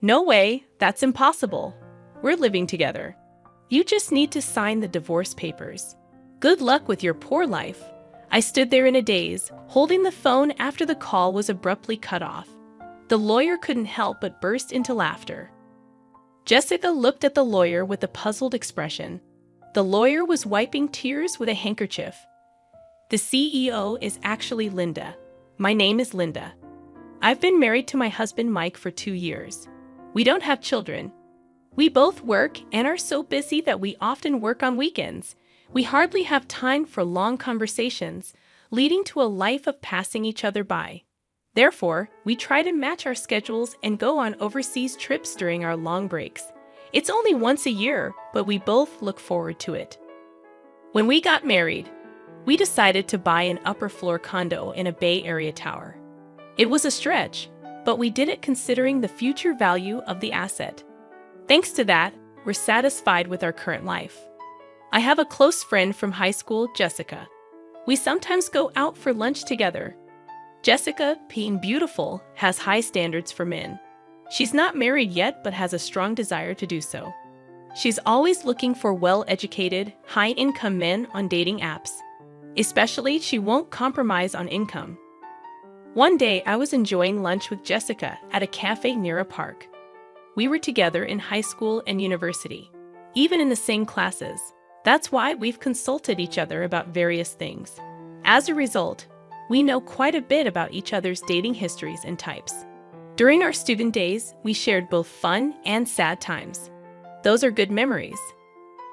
No way, that's impossible. We're living together. You just need to sign the divorce papers. Good luck with your poor life. I stood there in a daze, holding the phone after the call was abruptly cut off. The lawyer couldn't help but burst into laughter. Jessica looked at the lawyer with a puzzled expression. The lawyer was wiping tears with a handkerchief. The CEO is actually Linda. My name is Linda. I've been married to my husband Mike for 2 years. We don't have children. We both work and are so busy that we often work on weekends. We hardly have time for long conversations, leading to a life of passing each other by. Therefore, we try to match our schedules and go on overseas trips during our long breaks. It's only once a year, but we both look forward to it. When we got married, we decided to buy an upper-floor condo in a Bay Area tower. It was a stretch, but we did it considering the future value of the asset. Thanks to that, we're satisfied with our current life. I have a close friend from high school, Jessica. We sometimes go out for lunch together. Jessica, being beautiful, has high standards for men. She's not married yet but has a strong desire to do so. She's always looking for well-educated, high-income men on dating apps. Especially, she won't compromise on income. One day, I was enjoying lunch with Jessica at a cafe near a park. We were together in high school and university, even in the same classes. That's why we've consulted each other about various things. As a result, we know quite a bit about each other's dating histories and types. During our student days, we shared both fun and sad times. Those are good memories.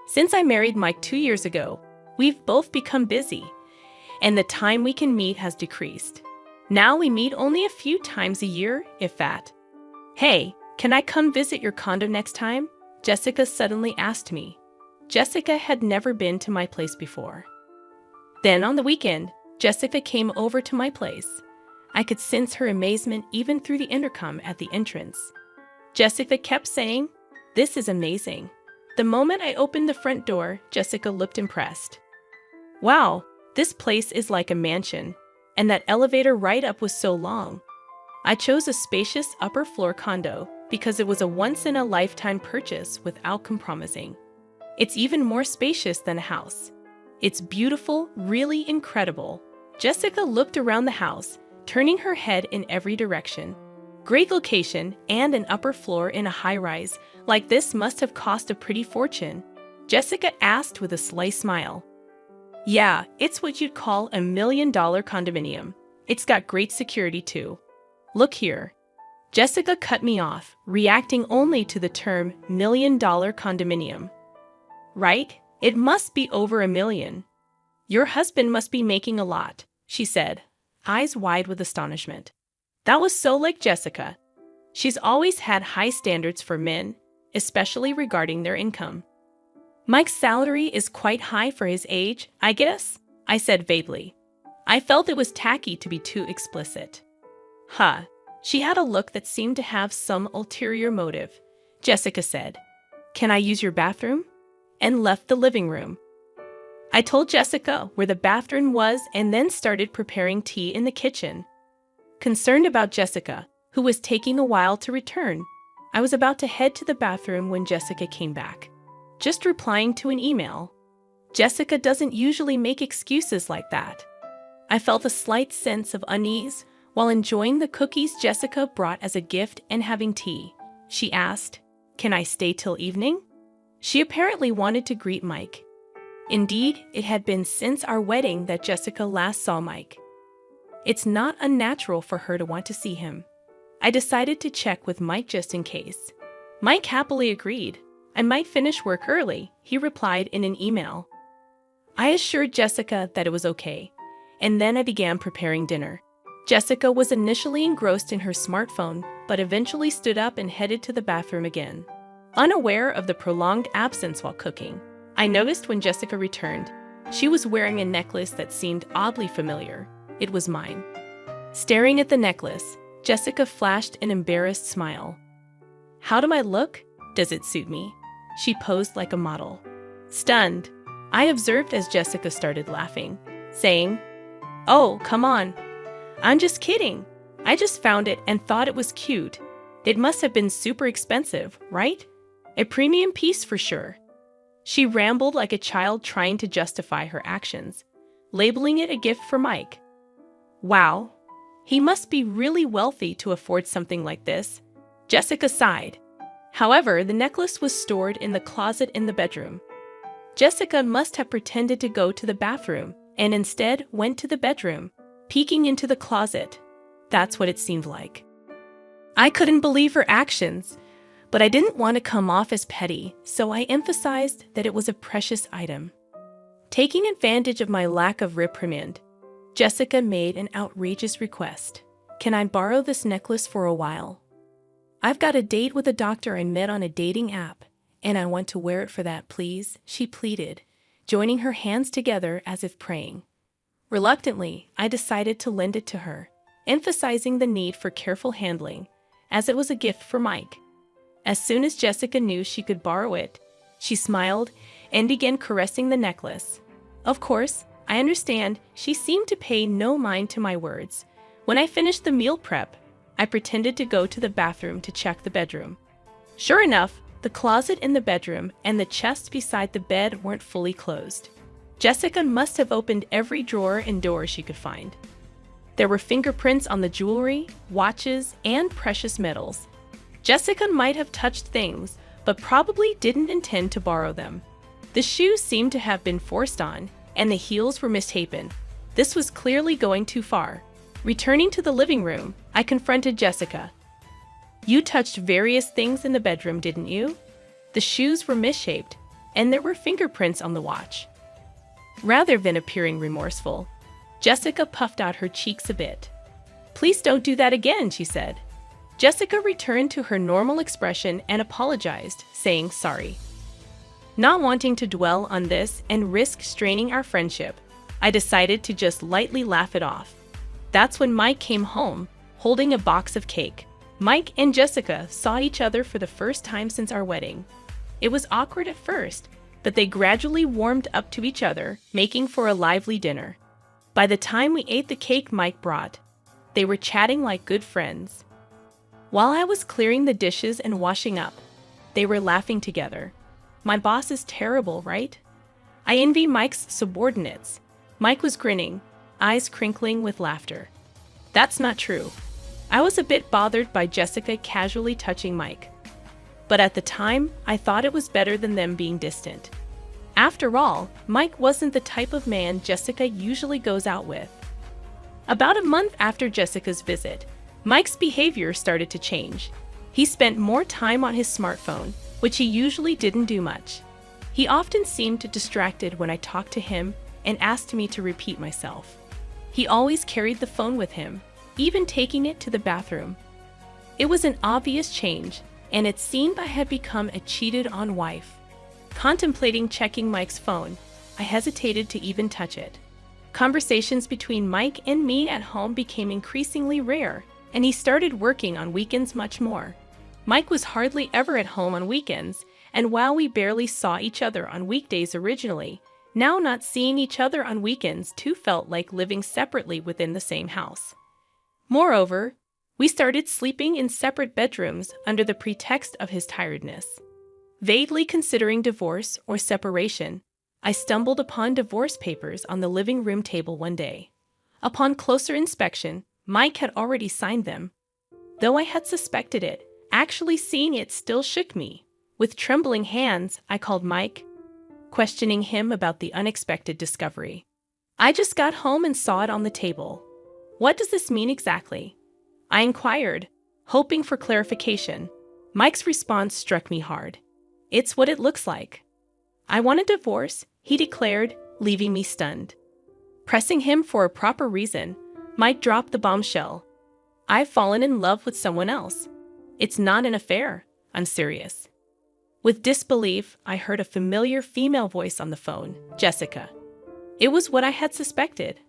Since I married Mike 2 years ago, we've both become busy, and the time we can meet has decreased. Now we meet only a few times a year, if that. Hey, can I come visit your condo next time? Jessica suddenly asked me. Jessica had never been to my place before. Then on the weekend, Jessica came over to my place. I could sense her amazement even through the intercom at the entrance. Jessica kept saying, "This is amazing." The moment I opened the front door, Jessica looked impressed. "Wow, this place is like a mansion, and that elevator ride up was so long." I chose a spacious upper-floor condo because it was a once-in-a-lifetime purchase without compromising. It's even more spacious than a house. It's beautiful, really incredible. Jessica looked around the house, turning her head in every direction. Great location and an upper floor in a high-rise like this must have cost a pretty fortune. Jessica asked with a sly smile. Yeah, it's what you'd call a $1 million condominium. It's got great security too. Look here. Jessica cut me off, reacting only to the term $1 million condominium. Right? It must be over $1 million. Your husband must be making a lot, she said, eyes wide with astonishment. That was so like Jessica. She's always had high standards for men, especially regarding their income. Mike's salary is quite high for his age, I guess, I said vaguely. I felt it was tacky to be too explicit. Huh. She had a look that seemed to have some ulterior motive. Jessica said, "Can I use your bathroom?" and left the living room. I told Jessica where the bathroom was and then started preparing tea in the kitchen. Concerned about Jessica, who was taking a while to return, I was about to head to the bathroom when Jessica came back. Just replying to an email. Jessica doesn't usually make excuses like that. I felt a slight sense of unease while enjoying the cookies Jessica brought as a gift and having tea. She asked, "Can I stay till evening?" She apparently wanted to greet Mike. Indeed, it had been since our wedding that Jessica last saw Mike. It's not unnatural for her to want to see him. I decided to check with Mike just in case. Mike happily agreed. I might finish work early, he replied in an email. I assured Jessica that it was okay, and then I began preparing dinner. Jessica was initially engrossed in her smartphone, but eventually stood up and headed to the bathroom again. Unaware of the prolonged absence while cooking, I noticed when Jessica returned, she was wearing a necklace that seemed oddly familiar. It was mine. Staring at the necklace, Jessica flashed an embarrassed smile. How do I look? Does it suit me? She posed like a model. Stunned, I observed as Jessica started laughing, saying, "Oh, come on. I'm just kidding. I just found it and thought it was cute. It must have been super expensive, right? A premium piece for sure. She rambled like a child trying to justify her actions, labeling it a gift for Mike. Wow, he must be really wealthy to afford something like this, Jessica sighed. However, the necklace was stored in the closet in the bedroom. Jessica must have pretended to go to the bathroom and instead went to the bedroom, peeking into the closet. That's what it seemed like. I couldn't believe her actions, but I didn't want to come off as petty, so I emphasized that it was a precious item. Taking advantage of my lack of reprimand, Jessica made an outrageous request. Can I borrow this necklace for a while? I've got a date with a doctor I met on a dating app, and I want to wear it for that, please, she pleaded, joining her hands together as if praying. Reluctantly, I decided to lend it to her, emphasizing the need for careful handling, as it was a gift for Mike. As soon as Jessica knew she could borrow it, she smiled and began caressing the necklace. Of course, I understand she seemed to pay no mind to my words. When I finished the meal prep, I pretended to go to the bathroom to check the bedroom. Sure enough, the closet in the bedroom and the chest beside the bed weren't fully closed. Jessica must have opened every drawer and door she could find. There were fingerprints on the jewelry, watches, and precious metals. Jessica might have touched things, but probably didn't intend to borrow them. The shoes seemed to have been forced on, and the heels were misshapen. This was clearly going too far. Returning to the living room, I confronted Jessica. You touched various things in the bedroom, didn't you? The shoes were misshaped, and there were fingerprints on the watch. Rather than appearing remorseful, Jessica puffed out her cheeks a bit. Please don't do that again, she said. Jessica returned to her normal expression and apologized, saying sorry. Not wanting to dwell on this and risk straining our friendship, I decided to just lightly laugh it off. That's when Mike came home, holding a box of cake. Mike and Jessica saw each other for the first time since our wedding. It was awkward at first, but they gradually warmed up to each other, making for a lively dinner. By the time we ate the cake Mike brought, they were chatting like good friends. While I was clearing the dishes and washing up, they were laughing together. My boss is terrible, right? I envy Mike's subordinates. Mike was grinning, eyes crinkling with laughter. That's not true. I was a bit bothered by Jessica casually touching Mike. But at the time, I thought it was better than them being distant. After all, Mike wasn't the type of man Jessica usually goes out with. About a month after Jessica's visit, Mike's behavior started to change. He spent more time on his smartphone, which he usually didn't do much. He often seemed distracted when I talked to him and asked me to repeat myself. He always carried the phone with him, even taking it to the bathroom. It was an obvious change, and it seemed I had become a cheated-on wife. Contemplating checking Mike's phone, I hesitated to even touch it. Conversations between Mike and me at home became increasingly rare, and he started working on weekends much more. Mike was hardly ever at home on weekends, and while we barely saw each other on weekdays originally, now not seeing each other on weekends too felt like living separately within the same house. Moreover, we started sleeping in separate bedrooms under the pretext of his tiredness. Vaguely considering divorce or separation, I stumbled upon divorce papers on the living room table one day. Upon closer inspection, Mike had already signed them. Though I had suspected it, actually seeing it still shook me. With trembling hands, I called Mike, questioning him about the unexpected discovery. I just got home and saw it on the table. What does this mean exactly? I inquired, hoping for clarification. Mike's response struck me hard. It's what it looks like. I want a divorce, he declared, leaving me stunned. Pressing him for a proper reason, Mike dropped the bombshell. I've fallen in love with someone else. It's not an affair. I'm serious. With disbelief, I heard a familiar female voice on the phone, Jessica. It was what I had suspected.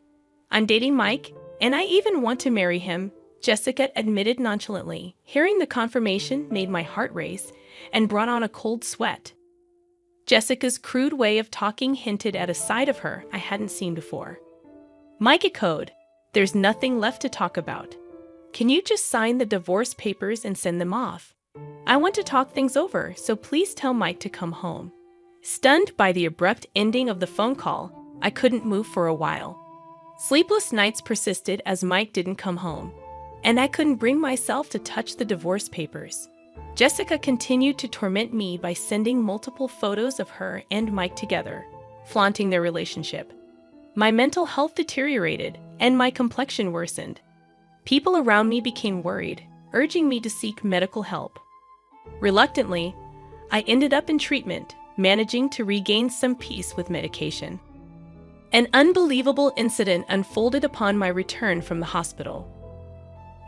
I'm dating Mike, and I even want to marry him, Jessica admitted nonchalantly. Hearing the confirmation made my heart race and brought on a cold sweat. Jessica's crude way of talking hinted at a side of her I hadn't seen before. Mike echoed, "There's nothing left to talk about." Can you just sign the divorce papers and send them off? I want to talk things over, so please tell Mike to come home." Stunned by the abrupt ending of the phone call, I couldn't move for a while. Sleepless nights persisted as Mike didn't come home, and I couldn't bring myself to touch the divorce papers. Jessica continued to torment me by sending multiple photos of her and Mike together, flaunting their relationship. My mental health deteriorated, and my complexion worsened. People around me became worried, urging me to seek medical help. Reluctantly, I ended up in treatment, managing to regain some peace with medication. An unbelievable incident unfolded upon my return from the hospital.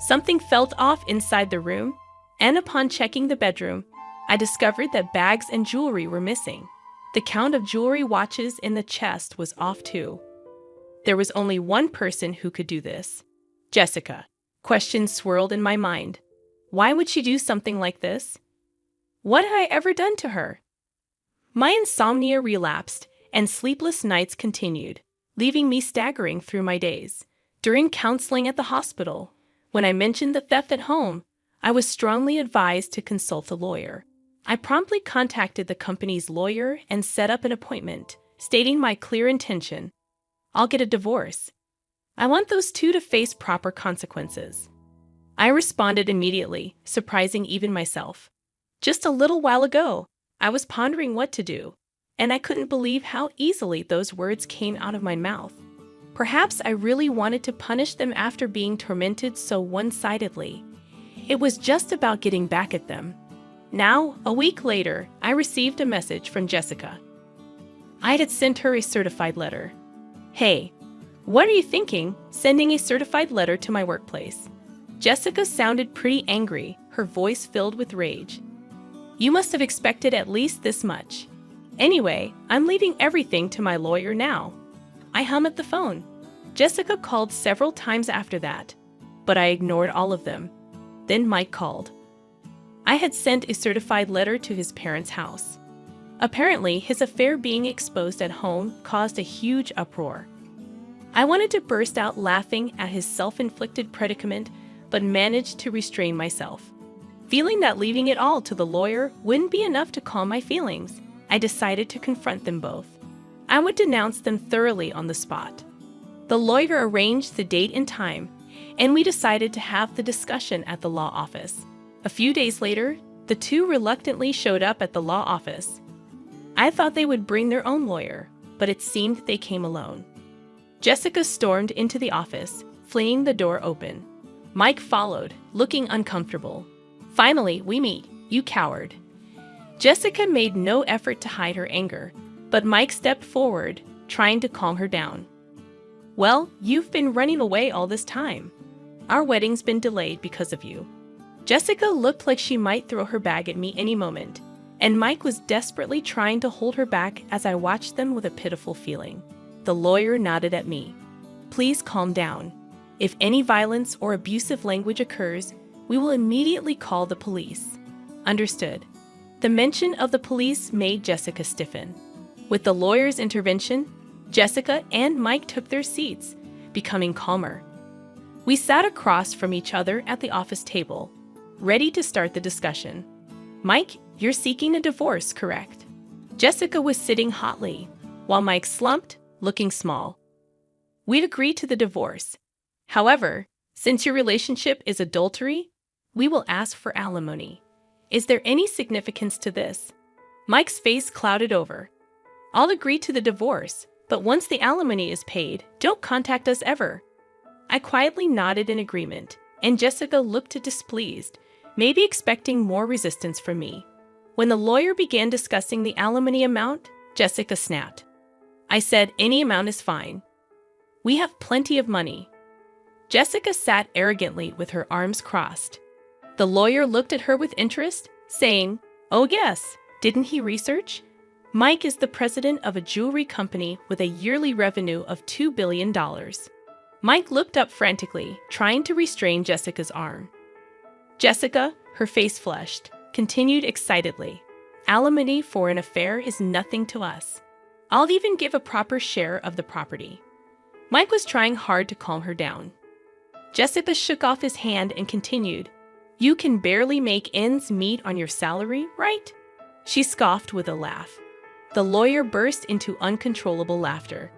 Something felt off inside the room, and upon checking the bedroom, I discovered that bags and jewelry were missing. The count of jewelry watches in the chest was off too. There was only one person who could do this: Jessica. Questions swirled in my mind. Why would she do something like this? What had I ever done to her? My insomnia relapsed, and sleepless nights continued, leaving me staggering through my days. During counseling at the hospital, when I mentioned the theft at home, I was strongly advised to consult a lawyer. I promptly contacted the company's lawyer and set up an appointment, stating my clear intention: I'll get a divorce. I want those two to face proper consequences. I responded immediately, surprising even myself. Just a little while ago, I was pondering what to do, and I couldn't believe how easily those words came out of my mouth. Perhaps I really wanted to punish them after being tormented so one-sidedly. It was just about getting back at them. Now, a week later, I received a message from Jessica. I had sent her a certified letter. "Hey, what are you thinking, sending a certified letter to my workplace?" Jessica sounded pretty angry, her voice filled with rage. "You must have expected at least this much. Anyway, I'm leaving everything to my lawyer now." I hung up the phone. Jessica called several times after that, but I ignored all of them. Then Mike called. I had sent a certified letter to his parents' house. Apparently, his affair being exposed at home caused a huge uproar. I wanted to burst out laughing at his self-inflicted predicament, but managed to restrain myself. Feeling that leaving it all to the lawyer wouldn't be enough to calm my feelings, I decided to confront them both. I would denounce them thoroughly on the spot. The lawyer arranged the date and time, and we decided to have the discussion at the law office. A few days later, the two reluctantly showed up at the law office. I thought they would bring their own lawyer, but it seemed they came alone. Jessica stormed into the office, flinging the door open. Mike followed, looking uncomfortable. "Finally, we meet, you coward." Jessica made no effort to hide her anger, but Mike stepped forward, trying to calm her down. "Well, you've been running away all this time. Our wedding's been delayed because of you." Jessica looked like she might throw her bag at me any moment, and Mike was desperately trying to hold her back as I watched them with a pitiful feeling. The lawyer nodded at me. "Please calm down. If any violence or abusive language occurs, we will immediately call the police." Understood. The mention of the police made Jessica stiffen. With the lawyer's intervention, Jessica and Mike took their seats, becoming calmer. We sat across from each other at the office table, ready to start the discussion. "Mike, you're seeking a divorce, correct?" Jessica was sitting hotly, while Mike slumped, looking small. "We've agreed to the divorce. However, since your relationship is adultery, we will ask for alimony. Is there any significance to this?" Mike's face clouded over. "I'll agree to the divorce, but once the alimony is paid, don't contact us ever." I quietly nodded in agreement, and Jessica looked displeased, maybe expecting more resistance from me. When the lawyer began discussing the alimony amount, Jessica snapped. I said any amount is fine. "We have plenty of money." Jessica sat arrogantly with her arms crossed. The lawyer looked at her with interest, saying, "Oh yes, didn't he research? Mike is the president of a jewelry company with a yearly revenue of $2 billion. Mike looked up frantically, trying to restrain Jessica's arm. Jessica, her face flushed, continued excitedly, "Alimony for an affair is nothing to us. I'll even give a proper share of the property." Mike was trying hard to calm her down. Jessica shook off his hand and continued, "You can barely make ends meet on your salary, right?" She scoffed with a laugh. The lawyer burst into uncontrollable laughter.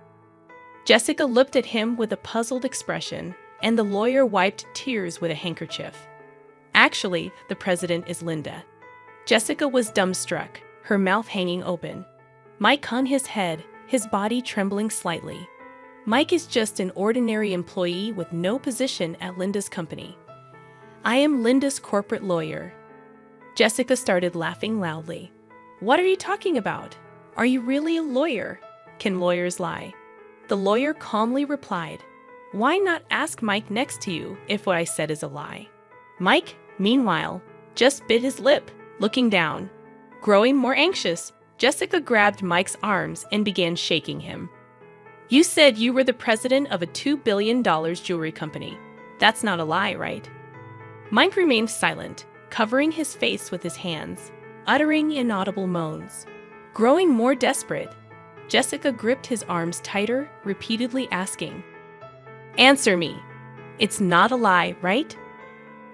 Jessica looked at him with a puzzled expression, and the lawyer wiped tears with a handkerchief. "Actually, the president is Linda." Jessica was dumbstruck, her mouth hanging open. Mike hung his head, his body trembling slightly. "Mike is just an ordinary employee with no position at Linda's company. I am Linda's corporate lawyer." Jessica started laughing loudly. "What are you talking about? Are you really a lawyer? Can lawyers lie?" The lawyer calmly replied, "Why not ask Mike next to you if what I said is a lie?" Mike, meanwhile, just bit his lip, looking down. Growing more anxious, Jessica grabbed Mike's arms and began shaking him. "You said you were the president of a $2 billion jewelry company. That's not a lie, right?" Mike remained silent, covering his face with his hands, uttering inaudible moans. Growing more desperate, Jessica gripped his arms tighter, repeatedly asking, "Answer me. It's not a lie, right?"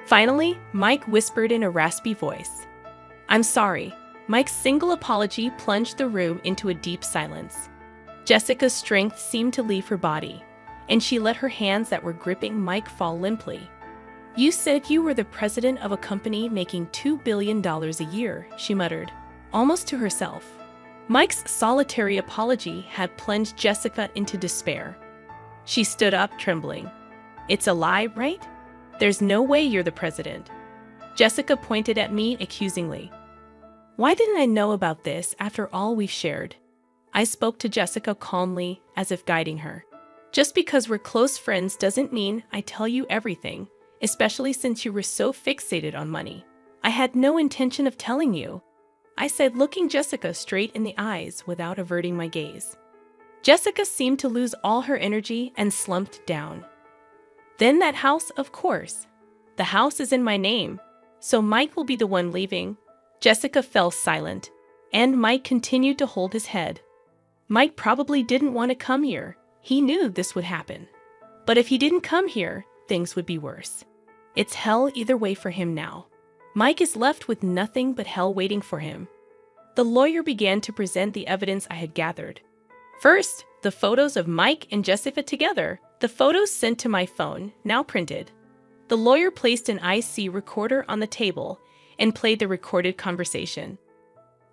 Finally, Mike whispered in a raspy voice, "I'm sorry." Mike's single apology plunged the room into a deep silence. Jessica's strength seemed to leave her body, and she let her hands that were gripping Mike fall limply. "You said you were the president of a company making $2 billion a year," she muttered, almost to herself. Mike's solitary apology had plunged Jessica into despair. She stood up, trembling. "It's a lie, right? There's no way you're the president." Jessica pointed at me accusingly. "Why didn't I know about this after all we've shared?" I spoke to Jessica calmly, as if guiding her. "Just because we're close friends doesn't mean I tell you everything, especially since you were so fixated on money. I had no intention of telling you," I said, looking Jessica straight in the eyes without averting my gaze. Jessica seemed to lose all her energy and slumped down. "Then that house, of course. The house is in my name, so Mike will be the one leaving." Jessica fell silent, and Mike continued to hold his head. Mike probably didn't want to come here. He knew this would happen. But if he didn't come here, things would be worse. It's hell either way for him now. Mike is left with nothing but hell waiting for him. The lawyer began to present the evidence I had gathered. First, the photos of Mike and Jessica together, the photos sent to my phone, now printed. The lawyer placed an IC recorder on the table and played the recorded conversation.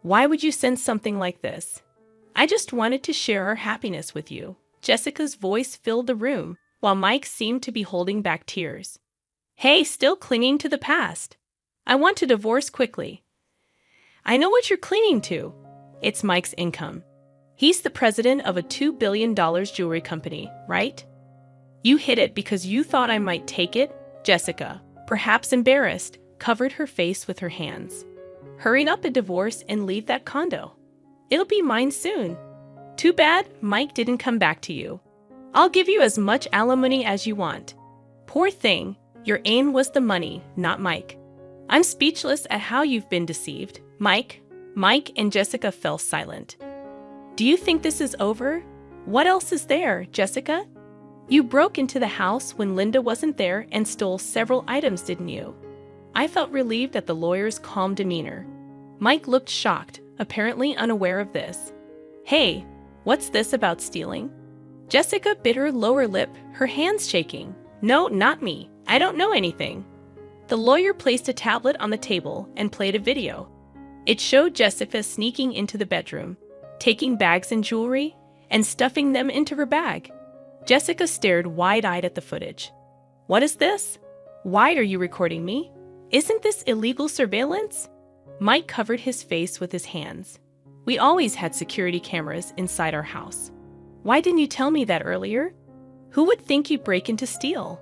"Why would you send something like this?" "I just wanted to share our happiness with you." Jessica's voice filled the room, while Mike seemed to be holding back tears. "Hey, still clinging to the past. I want to divorce quickly." "I know what you're clinging to. It's Mike's income. He's the president of a $2 billion jewelry company, right?" "You hid it because you thought I might take it?" Jessica, perhaps embarrassed, covered her face with her hands. "Hurry up a divorce and leave that condo. It'll be mine soon. Too bad Mike didn't come back to you. I'll give you as much alimony as you want." "Poor thing, your aim was the money, not Mike." "I'm speechless at how you've been deceived, Mike." Mike and Jessica fell silent. "Do you think this is over? What else is there, Jessica? You broke into the house when Linda wasn't there and stole several items, didn't you?" I felt relieved at the lawyer's calm demeanor. Mike looked shocked, apparently unaware of this. "Hey, what's this about stealing?" Jessica bit her lower lip, her hands shaking. "No, not me. I don't know anything." The lawyer placed a tablet on the table and played a video. It showed Jessica sneaking into the bedroom, taking bags and jewelry, and stuffing them into her bag. Jessica stared wide-eyed at the footage. "What is this? Why are you recording me? Isn't this illegal surveillance?" Mike covered his face with his hands. "We always had security cameras inside our house. Why didn't you tell me that earlier? Who would think you'd break in to steal?"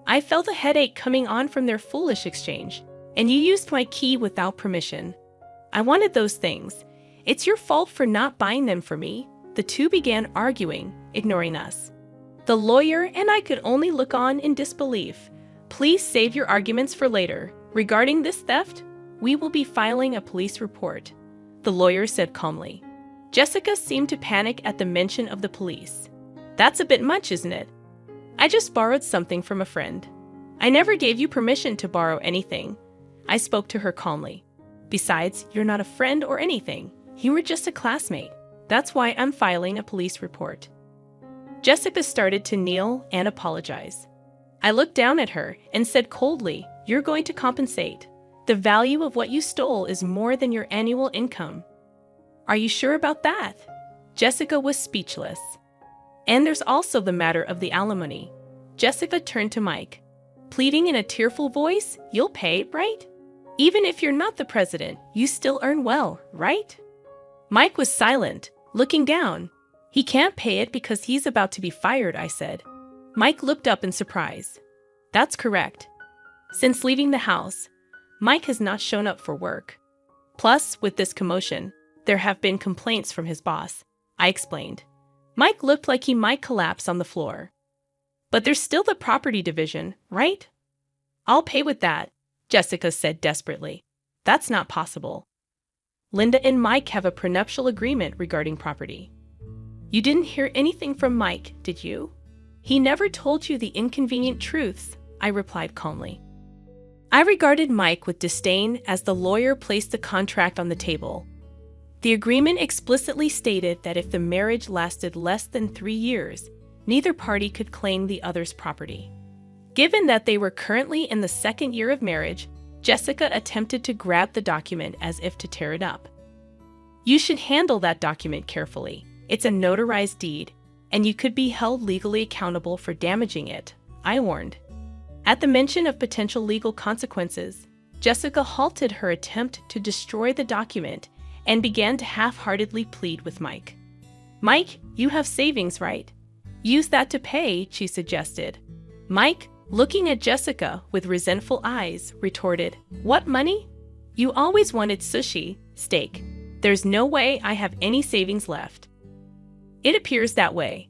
"I felt a headache coming on from their foolish exchange, and you used my key without permission. I wanted those things. It's your fault for not buying them for me." The two began arguing, ignoring us. The lawyer and I could only look on in disbelief. "Please save your arguments for later. Regarding this theft, we will be filing a police report," the lawyer said calmly. Jessica seemed to panic at the mention of the police. "That's a bit much, isn't it?" I just borrowed something from a friend. I never gave you permission to borrow anything. I spoke to her calmly. Besides, you're not a friend or anything. You were just a classmate. That's why I'm filing a police report. Jessica started to kneel and apologize. I looked down at her and said coldly, "You're going to compensate. The value of what you stole is more than your annual income." "Are you sure about that?" Jessica was speechless. "And there's also the matter of the alimony." Jessica turned to Mike, pleading in a tearful voice, "You'll pay, right? Even if you're not the president, you still earn well, right?" Mike was silent, looking down. "He can't pay it because he's about to be fired," I said. Mike looked up in surprise. "That's correct. Since leaving the house, Mike has not shown up for work. Plus, with this commotion, there have been complaints from his boss," I explained. Mike looked like he might collapse on the floor. "But there's still the property division, right?" "I'll pay with that," Jessica said desperately. "That's not possible. Linda and Mike have a prenuptial agreement regarding property." "You didn't hear anything from Mike, did you?" "He never told you the inconvenient truths," I replied calmly. I regarded Mike with disdain as the lawyer placed the contract on the table. The agreement explicitly stated that if the marriage lasted less than 3 years, neither party could claim the other's property. Given that they were currently in the 2nd year of marriage, Jessica attempted to grab the document as if to tear it up. "You should handle that document carefully. It's a notarized deed, and you could be held legally accountable for damaging it," I warned. At the mention of potential legal consequences, Jessica halted her attempt to destroy the document and began to half-heartedly plead with Mike. "Mike, you have savings, right? Use that to pay," she suggested. Mike, looking at Jessica with resentful eyes, retorted, "What money? You always wanted sushi, steak. There's no way I have any savings left." "It appears that way.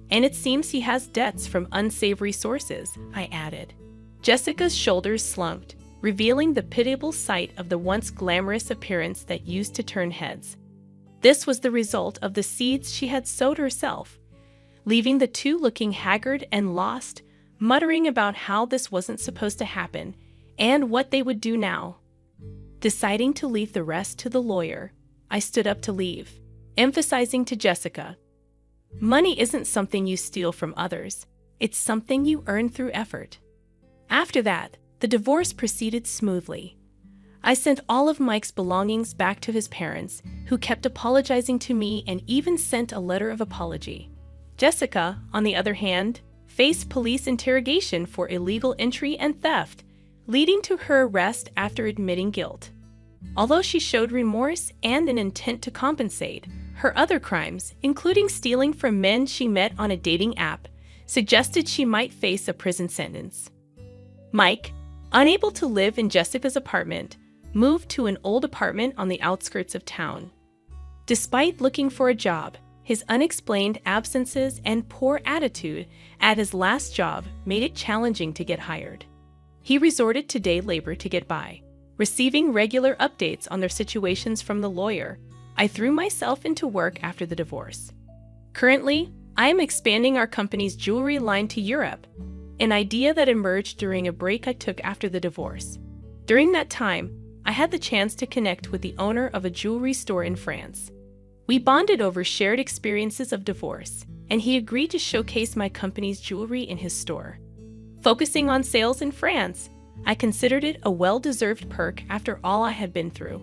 And it seems he has debts from unsavory sources," I added. Jessica's shoulders slumped, revealing the pitiable sight of the once glamorous appearance that used to turn heads. This was the result of the seeds she had sowed herself, leaving the two looking haggard and lost, muttering about how this wasn't supposed to happen and what they would do now. Deciding to leave the rest to the lawyer, I stood up to leave, emphasizing to Jessica, "Money isn't something you steal from others. It's something you earn through effort." After that, the divorce proceeded smoothly. I sent all of Mike's belongings back to his parents, who kept apologizing to me and even sent a letter of apology. Jessica, on the other hand, faced police interrogation for illegal entry and theft, leading to her arrest after admitting guilt. Although she showed remorse and an intent to compensate, her other crimes, including stealing from men she met on a dating app, suggested she might face a prison sentence. Mike, unable to live in Jessica's apartment, moved to an old apartment on the outskirts of town. Despite looking for a job, his unexplained absences and poor attitude at his last job made it challenging to get hired. He resorted to day labor to get by, receiving regular updates on their situations from the lawyer. I threw myself into work after the divorce. Currently, I am expanding our company's jewelry line to Europe, an idea that emerged during a break I took after the divorce. During that time, I had the chance to connect with the owner of a jewelry store in France. We bonded over shared experiences of divorce, and he agreed to showcase my company's jewelry in his store. Focusing on sales in France, I considered it a well-deserved perk after all I had been through.